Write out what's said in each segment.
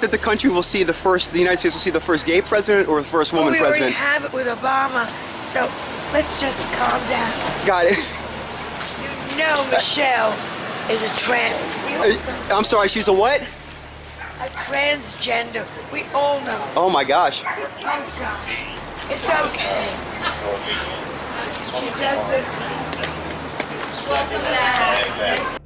That the country will see the United States will see the first gay president or the first woman we president? We already have it with Obama, so let's just calm down. Got it. You know Michelle is a I'm sorry, she's a what? A transgender. We all know. Oh my gosh. Oh gosh. It's okay. She does the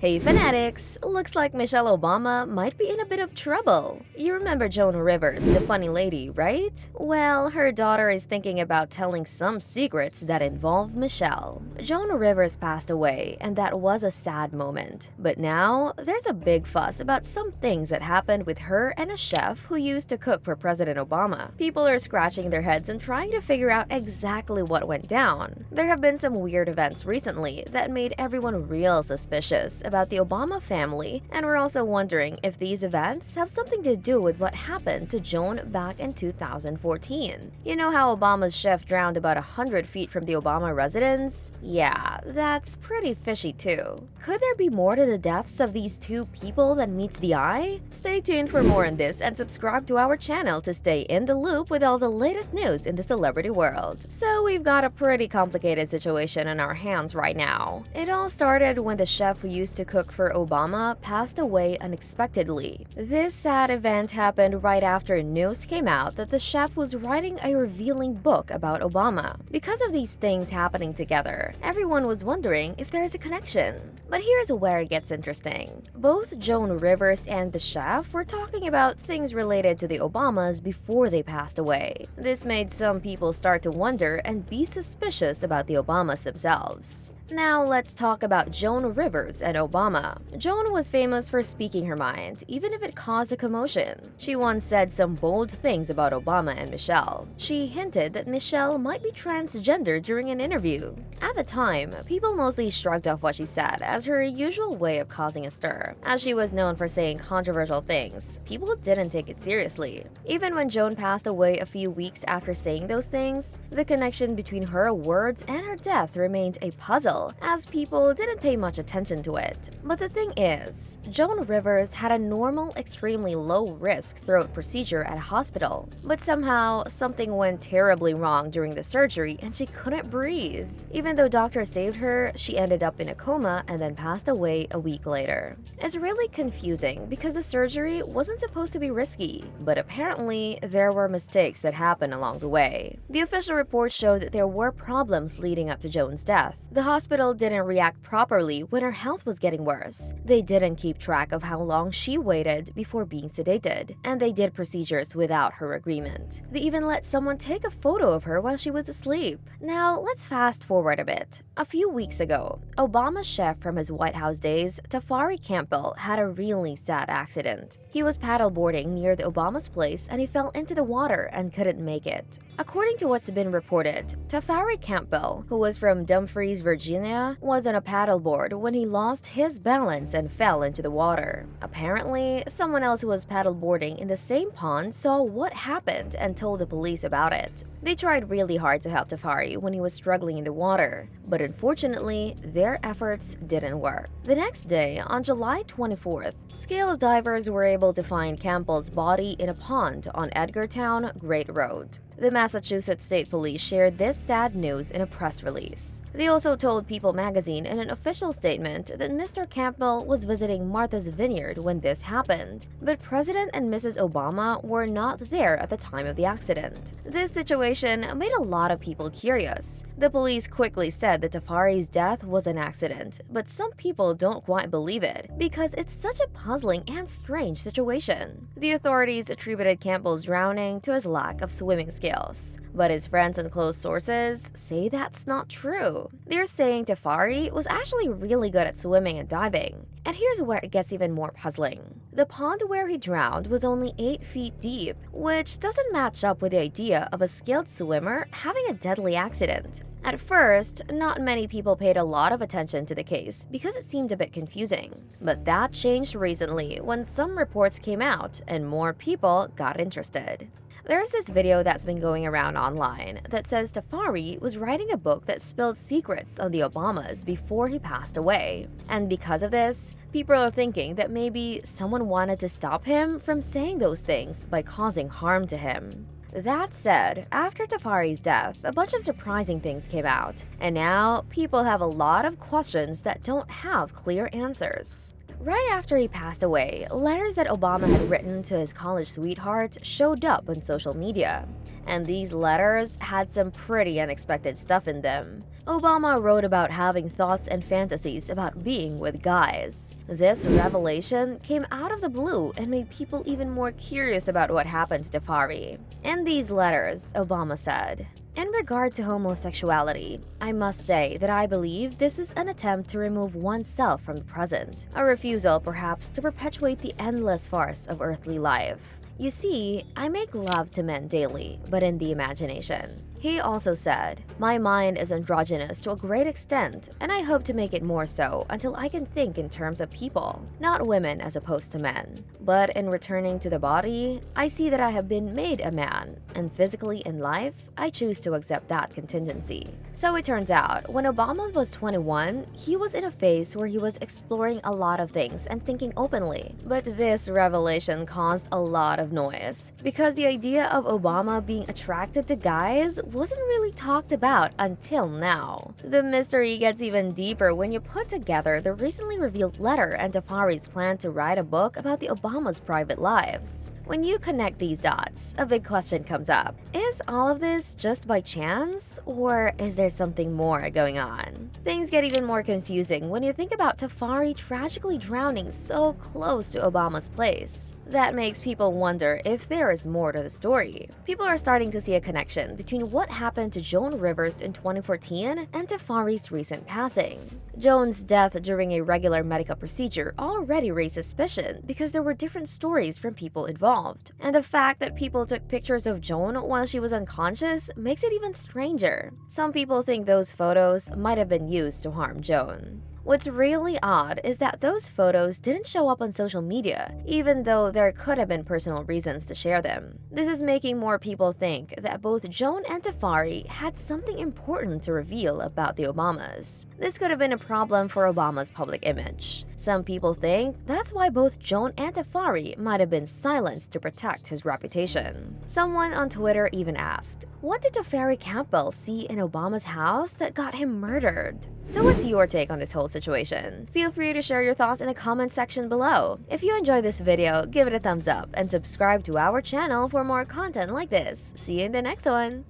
Hey Fanatics, looks like Michelle Obama might be in a bit of trouble. You remember Joan Rivers, the funny lady, right? Well, her daughter is thinking about telling some secrets that involve Michelle. Joan Rivers passed away, and that was a sad moment. But now, there's a big fuss about some things that happened with her and a chef who used to cook for President Obama. People are scratching their heads and trying to figure out exactly what went down. There have been some weird events recently that made everyone real suspicious about the Obama family, and we're also wondering if these events have something to do with what happened to Joan back in 2014. You know how Obama's chef drowned about 100 feet from the Obama residence? Yeah, that's pretty fishy too. Could there be more to the deaths of these two people than meets the eye? Stay tuned for more on this and subscribe to our channel to stay in the loop with all the latest news in the celebrity world. So we've got a pretty complicated situation on our hands right now. It all started when the chef who used to cook for Obama passed away unexpectedly. This sad event happened right after news came out that the chef was writing a revealing book about Obama. Because of these things happening together, everyone was wondering if there is a connection. But here's where it gets interesting. Both Joan Rivers and the chef were talking about things related to the Obamas before they passed away. This made some people start to wonder and be suspicious about the Obamas themselves. Now let's talk about Joan Rivers and Obama. Joan was famous for speaking her mind, even if it caused a commotion. She once said some bold things about Obama and Michelle. She hinted that Michelle might be transgender during an interview. At the time, people mostly shrugged off what she said as her usual way of causing a stir. As she was known for saying controversial things, people didn't take it seriously. Even when Joan passed away a few weeks after saying those things, the connection between her words and her death remained a puzzle, as people didn't pay much attention to it. But the thing is, Joan Rivers had a normal, extremely low-risk throat procedure at a hospital. But somehow, something went terribly wrong during the surgery and she couldn't breathe. Even though doctors saved her, she ended up in a coma and then passed away a week later. It's really confusing because the surgery wasn't supposed to be risky, but apparently there were mistakes that happened along the way. The official report showed that there were problems leading up to Joan's death. The hospital didn't react properly when her health was getting worse. They didn't keep track of how long she waited before being sedated, and they did procedures without her agreement. They even let someone take a photo of her while she was asleep. Now, let's fast forward a bit. A few weeks ago, Obama's chef from his White House days, Tafari Campbell, had a really sad accident. He was paddleboarding near the Obama's place and he fell into the water and couldn't make it. According to what's been reported, Tafari Campbell, who was from Dumfries, Virginia, was on a paddleboard when he lost his balance and fell into the water. Apparently, someone else who was paddleboarding in the same pond saw what happened and told the police about it. They tried really hard to help Tafari when he was struggling in the water, but unfortunately, their efforts didn't work. The next day, on July 24th, scale divers were able to find Campbell's body in a pond on Edgartown, Great Road. The Massachusetts State Police shared this sad news in a press release. They also told People magazine in an official statement that Mr. Campbell was visiting Martha's Vineyard when this happened, but President and Mrs. Obama were not there at the time of the accident. This situation made a lot of people curious. The police quickly said that Tafari's death was an accident, but some people don't quite believe it because it's such a puzzling and strange situation. The authorities attributed Campbell's drowning to his lack of swimming skills, but his friends and close sources say that's not true. They're saying Tafari was actually really good at swimming and diving. And here's where it gets even more puzzling. The pond where he drowned was only 8 feet deep, which doesn't match up with the idea of a skilled swimmer having a deadly accident. At first, not many people paid a lot of attention to the case because it seemed a bit confusing. But that changed recently when some reports came out and more people got interested. There's this video that's been going around online that says Tafari was writing a book that spilled secrets on the Obamas before he passed away. And because of this, people are thinking that maybe someone wanted to stop him from saying those things by causing harm to him. That said, after Tafari's death, a bunch of surprising things came out, and now people have a lot of questions that don't have clear answers. Right after he passed away, letters that Obama had written to his college sweetheart showed up on social media. And these letters had some pretty unexpected stuff in them. Obama wrote about having thoughts and fantasies about being with guys. This revelation came out of the blue and made people even more curious about what happened to Tafari. In these letters, Obama said, "In regard to homosexuality, I must say that I believe this is an attempt to remove oneself from the present, a refusal perhaps to perpetuate the endless farce of earthly life. You see, I make love to men daily, but in the imagination." He also said, "My mind is androgynous to a great extent, and I hope to make it more so until I can think in terms of people, not women as opposed to men. But in returning to the body, I see that I have been made a man, and physically in life, I choose to accept that contingency." So it turns out, when Obama was 21, he was in a phase where he was exploring a lot of things and thinking openly. But this revelation caused a lot of noise, because the idea of Obama being attracted to guys wasn't really talked about until now. The mystery gets even deeper when you put together the recently revealed letter and Tafari's plan to write a book about the Obamas' private lives. When you connect these dots, a big question comes up. Is all of this just by chance, or is there something more going on? Things get even more confusing when you think about Tafari tragically drowning so close to Obama's place. That makes people wonder if there is more to the story. People are starting to see a connection between what happened to Joan Rivers in 2014 and Tafari's recent passing. Joan's death during a regular medical procedure already raised suspicion because there were different stories from people involved. And the fact that people took pictures of Joan while she was unconscious makes it even stranger. Some people think those photos might have been used to harm Joan. What's really odd is that those photos didn't show up on social media, even though there could have been personal reasons to share them. This is making more people think that both Joan and Tafari had something important to reveal about the Obamas. This could have been a problem for Obama's public image. Some people think that's why both Joan and Tafari might have been silenced to protect his reputation. Someone on Twitter even asked, "What did Tafari Campbell see in Obama's house that got him murdered?" So what's your take on this whole situation? Feel free to share your thoughts in the comment section below. If you enjoyed this video, give it a thumbs up and subscribe to our channel for more content like this. See you in the next one!